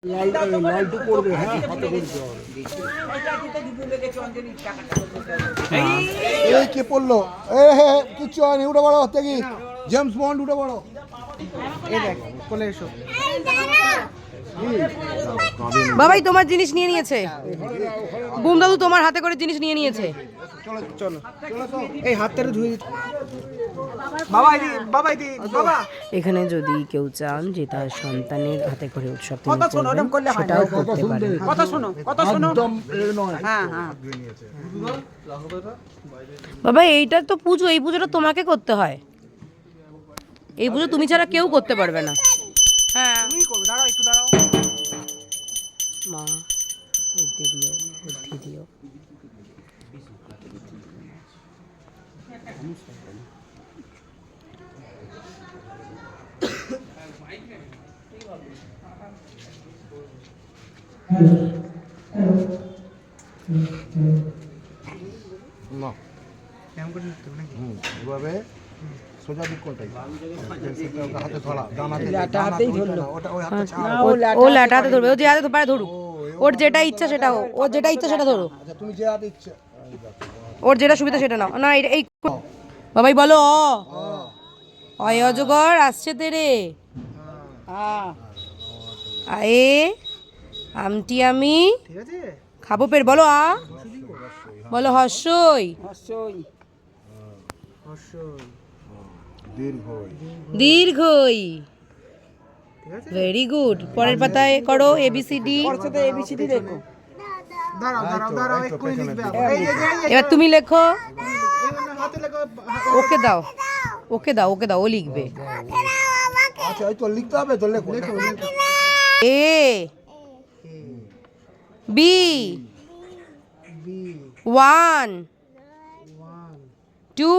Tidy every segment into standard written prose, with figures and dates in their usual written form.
লালটু পড়বে, হ্যাঁ হাতে বলতে হবে। এই কে পড়লো? এ হে কিচ্ছু হয়নি, উঠে বড় থেকে জেমস বন্ড উঠে বড়। বাবাই তোমার জিনিস নিয়ে নিয়েছে, বুম দাদু তোমার হাতে করে জিনিস নিয়ে নিয়েছে। চলো চলো এই হাতটা ধুয়ে দিতে বাবা দি বাবা দি বাবা। এখানে যদি কেউ চান যে তার সন্তানের হাতে করে উৎসব তিনি করবেন, সেটাও করতে পারেন। কথা শোনো কথা শোনো। একদম এ নয়। হ্যাঁ হ্যাঁ বাবা এইটা তো পুজো, এই পুজোটা তোমাকে করতে হয়, এই পুজো তুমি ছাড়া কেউ করতে পারবে না। হ্যাঁ তুমি করবে, দাঁড়াও একটু দাঁড়াও। মা বুদ্ধি দিও, বুদ্ধি দিও। না কেমন করে নিতে হবে নাকি? এভাবে সোজা দিক কোনটাই হাতে ধরা, হাতেই ধরলো। ওটা ওই হাতে ছাড়। ও ল্যাটা হাতে ধরবে, ও যে হাতে পারে ধরুক, ওর যেটা ইচ্ছা সেটা হোক, ওর যেটা ইচ্ছা সেটা ধরো, আচ্ছা তুমি যে হাতে ইচ্ছে। ওর যেটা সুবিধা সেটা নাও। না এই বাবাই বলো অয় অজগর আসছে তেরে, আয়ে আমটি আমি ঠিক আছে খাবো পের, বলো বলো হর্ষই অবশ্যই অবশ্যই দীর্ঘই। ঠিক আছে। Very good. পরের পাতায় করো এবিসিডি। পরশতে এবিসিডি দেখো। দাঁড়াও দাঁড়াও দাঁড়াও একটু লিখবে। এই যে এবার তুমি লেখো, হাতে লেখো। ওকে দাও ওকে দাও ওকে দাও, ও লিখবে। আচ্ছা এই তো লিখতে হবে তো, লেখো লেখো। A B B 1 2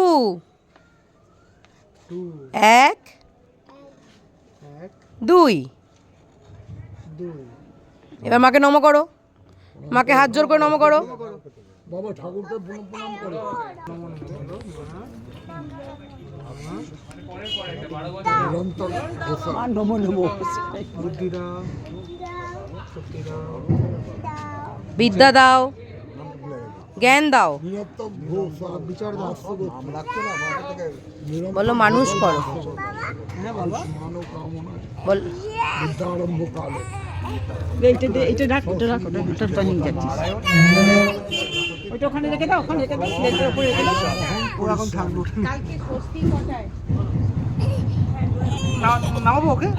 2 1 2। 2 এবার মাকে নম করো, মাকে হাত জোর করে নম করো। বাবা ঠাকুরকে প্রণাম করো। নিরন্তর ঘোষা। নমো নমো। বুদ্ধি দাও, শক্তি দাও। বিদ্যা দাও, জ্ঞান দাও, নিরন্তর ঘোষা বিচার দাও। নাম রাখছো না মাথা থেকে। বলো মানুষ করো, হ্যাঁ বলো। মানব কামনা বল বিদ্যারম্ভ কালে। এইটা রাখ, এটা রাখ, ওটা নিয়ে যাচ্ছি। ওইটা ওখানে রেখে দাও, ওখানে রেখে দাও, প্লেটের উপরে রেখে দাও। ও এখন থাকবে। নামাবো ওকে।